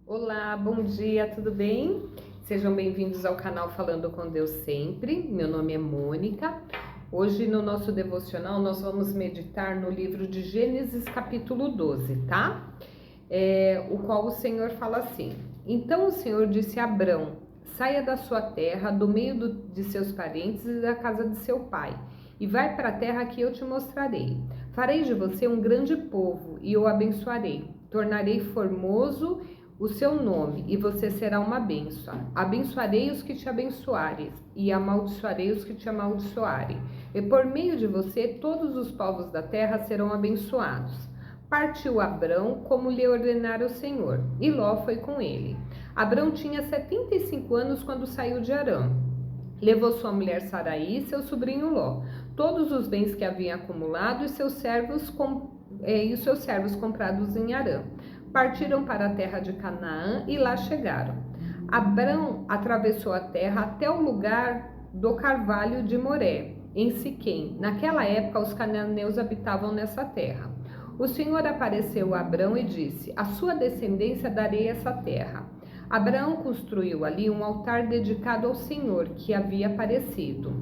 Olá, bom dia, tudo bem? Sejam bem-vindos ao canal Falando com Deus Sempre. Meu nome é Mônica. Hoje no nosso devocional nós vamos meditar no livro de Gênesis capítulo 12, tá? O qual o Senhor fala assim: Então o Senhor disse a Abrão: saia da sua terra, do meio de seus parentes e da casa de seu pai, e vai para a terra que eu te mostrarei. Farei de você um grande povo e o abençoarei. Tornarei formoso o seu nome, e você será uma bênção. Abençoarei os que te abençoarem, e amaldiçoarei os que te amaldiçoarem. E por meio de você, todos os povos da terra serão abençoados. Partiu Abrão, como lhe ordenara o Senhor, e Ló foi com ele. Abrão tinha 75 anos quando saiu de Harã. Levou sua mulher Saraí e seu sobrinho Ló, todos os bens que havia acumulado e os seus servos comprados em Harã. Partiram para a terra de Canaã e lá chegaram. Abrão atravessou a terra até o lugar do carvalho de Moré, em Siquém. Naquela época, os cananeus habitavam nessa terra. O Senhor apareceu a Abrão e disse: à sua descendência darei essa terra. Abraão construiu ali um altar dedicado ao Senhor, que havia aparecido.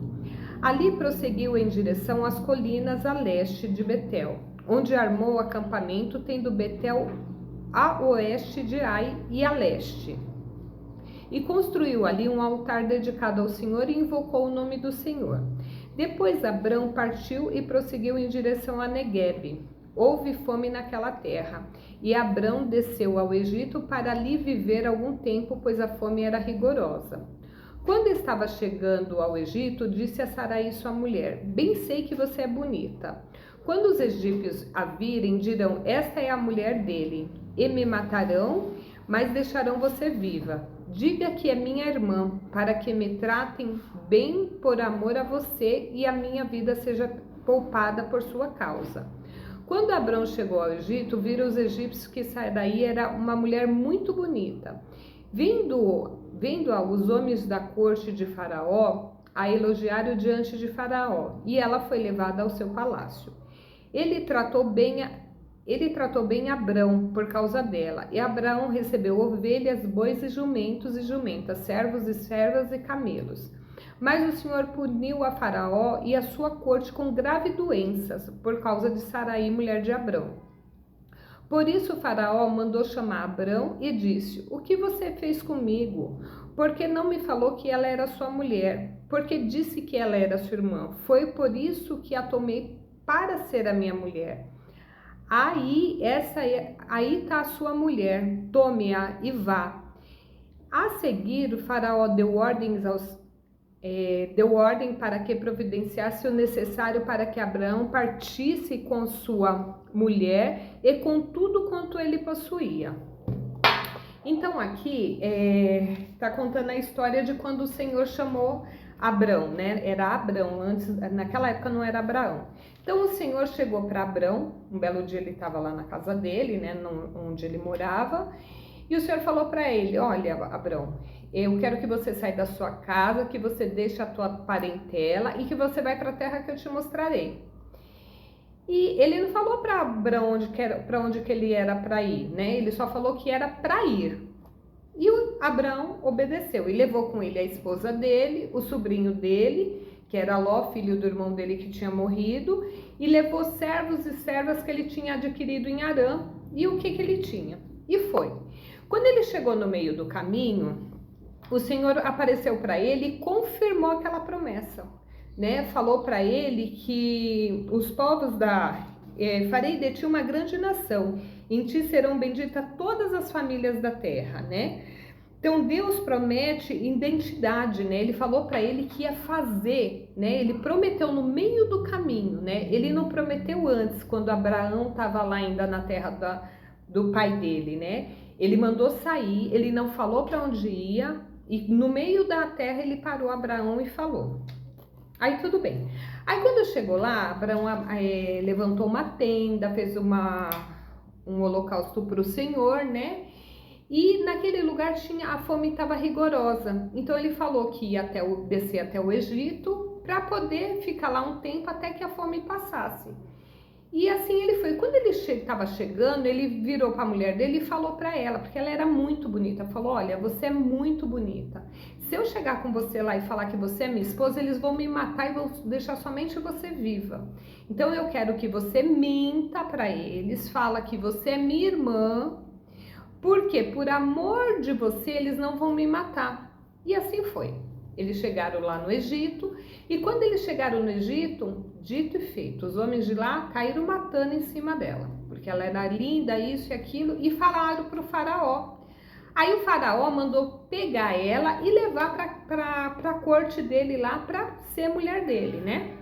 Ali prosseguiu em direção às colinas a leste de Betel, onde armou acampamento, tendo Betel a oeste de Ai e a leste. E construiu ali um altar dedicado ao Senhor e invocou o nome do Senhor. Depois Abrão partiu e prosseguiu em direção a Neguebe. Houve fome naquela terra, e Abrão desceu ao Egito para ali viver algum tempo, pois a fome era rigorosa. Quando estava chegando ao Egito, disse a Saraí, sua mulher: bem sei que você é bonita. Quando os egípcios a virem, dirão: esta é a mulher dele, e me matarão, mas deixarão você viva. Diga que é minha irmã, para que me tratem bem por amor a você e a minha vida seja poupada por sua causa. Quando Abrão chegou ao Egito, viram os egípcios que Saraí era uma mulher muito bonita. Vendo-a, os homens da corte de Faraó a elogiaram diante de Faraó, e ela foi levada ao seu palácio. Ele tratou bem Abrão por causa dela, e Abraão recebeu ovelhas, bois e jumentas, servos e servas e camelos. Mas o Senhor puniu a Faraó e a sua corte com graves doenças, por causa de Saraí, mulher de Abrão. Por isso Faraó mandou chamar Abrão e disse: o que você fez comigo? Porque não me falou que ela era sua mulher? Porque disse que ela era sua irmã? Foi por isso que a tomei para ser a minha mulher. Aí está a sua mulher, tome-a e vá. A seguir, o Faraó deu ordem para que providenciasse o necessário para que Abraão partisse com sua mulher e com tudo quanto ele possuía. Então aqui está contando a história de quando o Senhor chamou Abrão, né? Era Abrão, antes, naquela época não era Abraão. Então o Senhor chegou para Abrão, um belo dia ele estava lá na casa dele, né, onde ele morava, e o Senhor falou para ele: olha, Abrão, eu quero que você saia da sua casa, que você deixe a tua parentela e que você vai para a terra que eu te mostrarei. E ele não falou para Abrão para onde que ele era para ir, né? Ele só falou que era para ir. E o Abrão obedeceu e levou com ele a esposa dele, o sobrinho dele, que era Ló, filho do irmão dele que tinha morrido, e levou servos e servas que ele tinha adquirido em Harã e o que ele tinha. E foi. Quando ele chegou no meio do caminho, o Senhor apareceu para ele e confirmou aquela promessa, né? Falou para ele que os povos farei de ti uma grande nação, em ti serão benditas todas as famílias da terra, né? Então Deus promete identidade, né? Ele falou para ele que ia fazer, né? Ele prometeu no meio do caminho, né? Ele não prometeu antes, quando Abraão estava lá ainda na terra do pai dele, né? Ele mandou sair, ele não falou para onde ia, e no meio da terra ele parou Abraão e falou. Aí tudo bem. Aí quando chegou lá, Abraão levantou uma tenda, fez um holocausto para o Senhor, né? E naquele lugar a fome estava rigorosa. Então ele falou que ia descer até o Egito para poder ficar lá um tempo até que a fome passasse. E assim ele foi. Quando ele estava chegando, ele virou para a mulher dele e falou para ela, porque ela era muito bonita. Falou: olha, você é muito bonita. Se eu chegar com você lá e falar que você é minha esposa, eles vão me matar e vão deixar somente você viva. Então eu quero que você minta para eles, fala que você é minha irmã, porque por amor de você eles não vão me matar. E assim foi. Eles chegaram lá no Egito, e quando eles chegaram no Egito, dito e feito, os homens de lá caíram matando em cima dela, porque ela era linda, isso e aquilo, e falaram para o faraó. Aí o faraó mandou pegar ela e levar para a corte dele lá para ser mulher dele, né?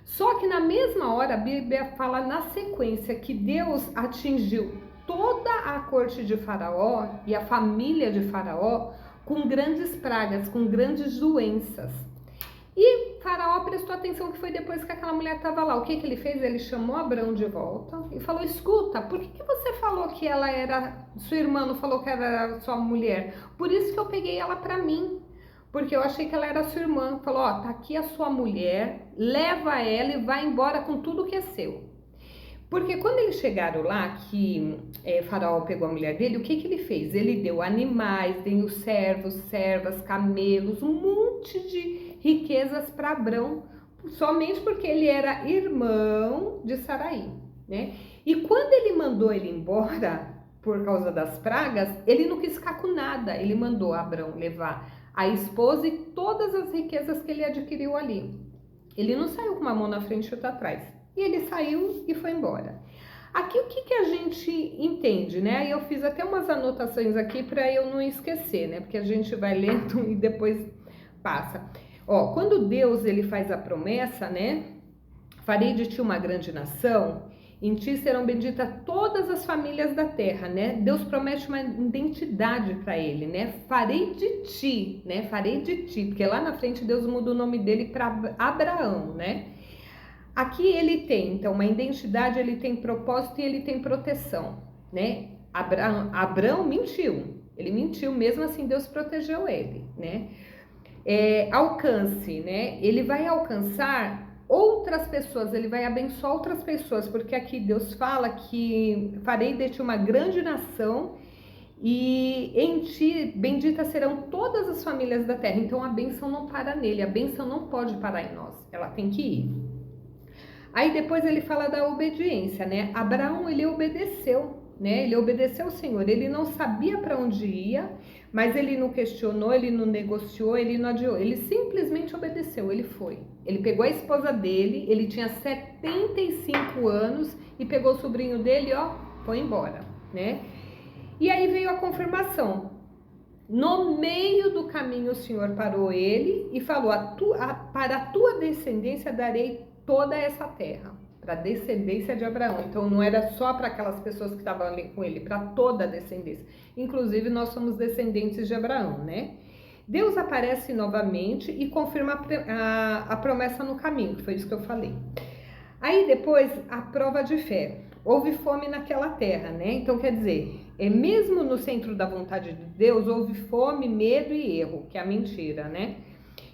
Só que na mesma hora a Bíblia fala na sequência que Deus atingiu toda a corte de Faraó e a família de Faraó com grandes pragas, com grandes doenças. E Faraó prestou atenção que foi depois que aquela mulher estava lá. O que ele fez? Ele chamou Abrão de volta e falou: escuta, por que você falou que ela era, sua irmã não falou que era sua mulher? Por isso que eu peguei ela para mim, porque eu achei que ela era sua irmã. Falou: ó, tá aqui a sua mulher, leva ela e vai embora com tudo que é seu. Porque quando eles chegaram lá, que Faraó pegou a mulher dele, o que ele fez? Ele deu animais, deu servos, servas, camelos, um monte de riquezas para Abrão, somente porque ele era irmão de Saraí, né? E quando ele mandou ele embora, por causa das pragas, ele não quis ficar com nada. Ele mandou Abrão levar a esposa e todas as riquezas que ele adquiriu ali. Ele não saiu com uma mão na frente e outra atrás. E ele saiu e foi embora. Aqui o que a gente entende, né? Eu fiz até umas anotações aqui para eu não esquecer, né? Porque a gente vai lendo e depois passa. Ó, quando Deus ele faz a promessa, né? Farei de ti uma grande nação, em ti serão benditas todas as famílias da terra, né? Deus promete uma identidade para ele, né? Farei de ti, né? Farei de ti, porque lá na frente Deus muda o nome dele para Abraão, né? Aqui ele tem, então, uma identidade, ele tem propósito e ele tem proteção, né? Abrão mentiu, ele mentiu, mesmo assim Deus protegeu ele, né? Alcance, né? Ele vai alcançar outras pessoas, ele vai abençoar outras pessoas, porque aqui Deus fala que farei de ti uma grande nação e em ti benditas serão todas as famílias da terra. Então a bênção não para nele, a bênção não pode parar em nós, ela tem que ir. Aí depois ele fala da obediência, né? Abraão, ele obedeceu, né? Ele obedeceu ao Senhor. Ele não sabia para onde ia, mas ele não questionou, ele não negociou, ele não adiou. Ele simplesmente obedeceu, ele foi. Ele pegou a esposa dele, ele tinha 75 anos e pegou o sobrinho dele, ó, foi embora, né? E aí veio a confirmação. No meio do caminho o Senhor parou ele e falou: para a tua descendência darei toda essa terra, para a descendência de Abraão. Então não era só para aquelas pessoas que estavam ali com ele, para toda a descendência. Inclusive nós somos descendentes de Abraão, né? Deus aparece novamente e confirma a promessa no caminho, que foi isso que eu falei. Aí depois a prova de fé. Houve fome naquela terra, né? Então quer dizer, mesmo no centro da vontade de Deus, houve fome, medo e erro, que é a mentira, né?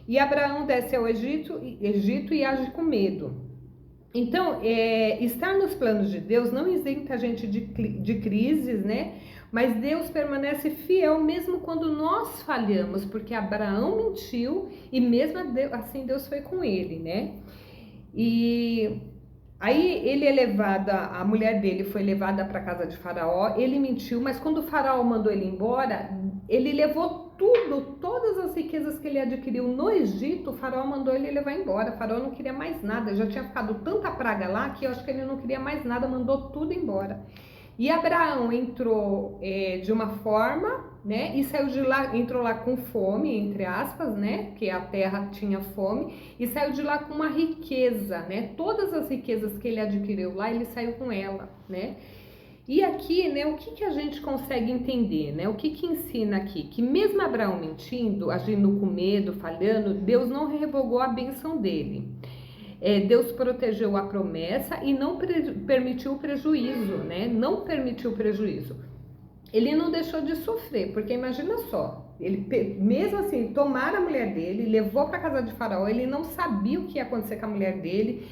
E Abraão desce ao Egito e age com medo. Então, estar nos planos de Deus não isenta a gente de crises, né? Mas Deus permanece fiel mesmo quando nós falhamos, porque Abraão mentiu e mesmo assim Deus foi com ele, né? E aí ele é levado, a mulher dele foi levada para a casa de Faraó, ele mentiu, mas quando o Faraó mandou ele embora, ele levou todas as riquezas que ele adquiriu no Egito. O Faraó mandou ele levar embora. O Faraó não queria mais nada, já tinha ficado tanta praga lá que eu acho que ele não queria mais nada, mandou tudo embora. E Abraão entrou de uma forma, né, e saiu de lá, entrou lá com fome, entre aspas, né, porque a terra tinha fome, e saiu de lá com uma riqueza, né, todas as riquezas que ele adquiriu lá, ele saiu com ela, né. E aqui, né, o que a gente consegue entender, né? O que ensina aqui? Que mesmo Abraão mentindo, agindo com medo, falhando, Deus não revogou a bênção dele. Deus protegeu a promessa e não permitiu o prejuízo, né? Não permitiu o prejuízo. Ele não deixou de sofrer, porque imagina só, ele mesmo assim, tomaram a mulher dele, levou para casa de Faraó, ele não sabia o que ia acontecer com a mulher dele.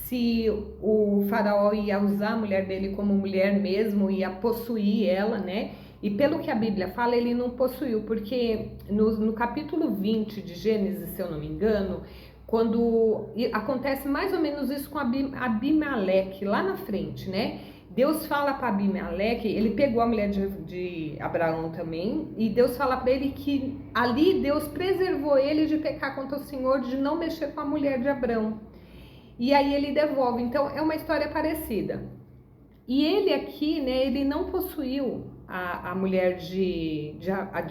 se o faraó ia usar a mulher dele como mulher mesmo, ia possuir ela, né? E pelo que a Bíblia fala, ele não possuiu, porque no capítulo 20 de Gênesis, se eu não me engano, quando acontece mais ou menos isso com Abimeleque, lá na frente, né? Deus fala para Abimeleque, ele pegou a mulher de Abraão também, e Deus fala para ele que ali Deus preservou ele de pecar contra o Senhor, de não mexer com a mulher de Abraão. E aí ele devolve. Então é uma história parecida. E ele aqui, né, ele não possuiu a mulher de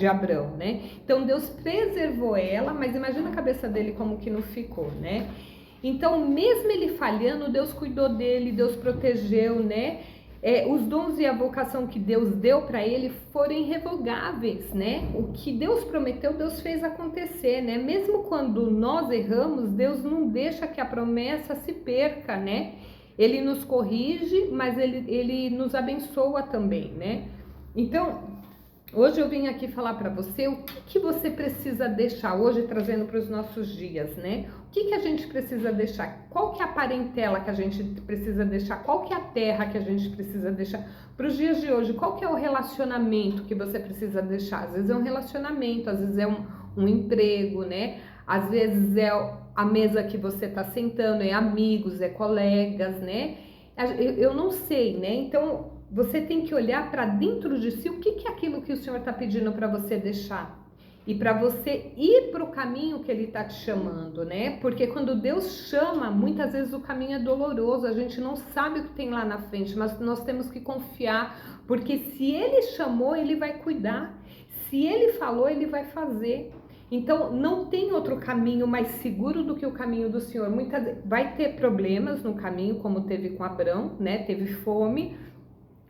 Abrão, né? Então Deus preservou ela, mas imagina a cabeça dele como que não ficou, né? Então mesmo ele falhando, Deus cuidou dele, Deus protegeu, né? Os dons e a vocação que Deus deu para ele foram irrevogáveis, né? O que Deus prometeu, Deus fez acontecer, né? Mesmo quando nós erramos, Deus não deixa que a promessa se perca, né? Ele nos corrige, mas ele nos abençoa também, né? Então, hoje eu vim aqui falar para você o que você precisa deixar, hoje trazendo para os nossos dias, né? O que a gente precisa deixar? Qual que é a parentela que a gente precisa deixar? Qual que é a terra que a gente precisa deixar? Para os dias de hoje, qual que é o relacionamento que você precisa deixar? Às vezes é um relacionamento, às vezes é um emprego, né? Às vezes é a mesa que você está sentando, é amigos, é colegas, né? Eu não sei, né? Então, você tem que olhar para dentro de si o que é aquilo que o Senhor está pedindo para você deixar. E para você ir para o caminho que Ele está te chamando, né? Porque quando Deus chama, muitas vezes o caminho é doloroso, a gente não sabe o que tem lá na frente, mas nós temos que confiar, porque se Ele chamou, Ele vai cuidar. Se Ele falou, Ele vai fazer. Então, não tem outro caminho mais seguro do que o caminho do Senhor. Vai ter problemas no caminho, como teve com Abrão, né? Teve fome,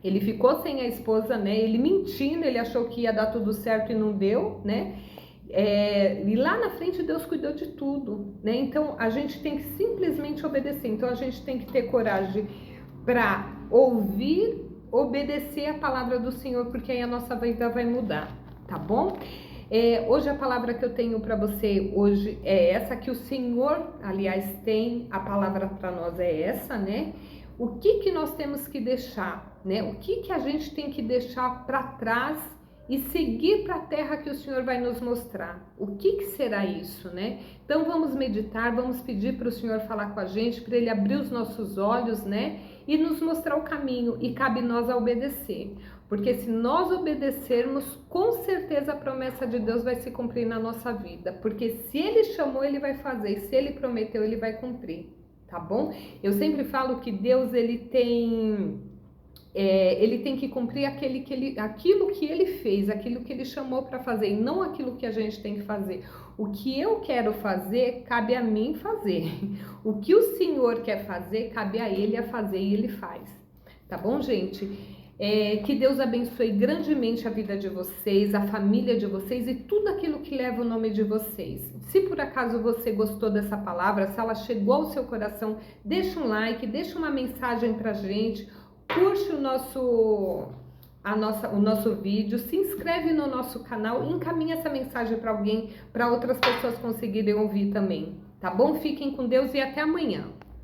ele ficou sem a esposa, né? Ele mentindo, ele achou que ia dar tudo certo e não deu, né? E lá na frente Deus cuidou de tudo, né? Então, a gente tem que simplesmente obedecer. Então, a gente tem que ter coragem para ouvir, obedecer a palavra do Senhor, porque aí a nossa vida vai mudar, tá bom? Hoje a palavra que eu tenho para você hoje é essa, que o Senhor, aliás, tem, a palavra para nós é essa, né? O que nós temos que deixar, né? O que a gente tem que deixar para trás e seguir para a terra que o Senhor vai nos mostrar? O que será isso, né? Então vamos meditar, vamos pedir para o Senhor falar com a gente, para Ele abrir os nossos olhos, né? E nos mostrar o caminho, e cabe nós a obedecer. Porque se nós obedecermos, com certeza a promessa de Deus vai se cumprir na nossa vida. Porque se Ele chamou, Ele vai fazer. E se Ele prometeu, Ele vai cumprir. Tá bom? Eu sempre falo que Deus, Ele tem que cumprir aquilo que Ele fez, aquilo que Ele chamou para fazer, e não aquilo que a gente tem que fazer. O que eu quero fazer, cabe a mim fazer. O que o Senhor quer fazer, cabe a Ele a fazer, e Ele faz. Tá bom, gente? Que Deus abençoe grandemente a vida de vocês, a família de vocês e tudo aquilo que leva o nome de vocês. Se por acaso você gostou dessa palavra, se ela chegou ao seu coração, deixa um like, deixa uma mensagem pra gente, curte o nosso vídeo, se inscreve no nosso canal e encaminha essa mensagem para alguém, para outras pessoas conseguirem ouvir também. Tá bom? Fiquem com Deus e até amanhã.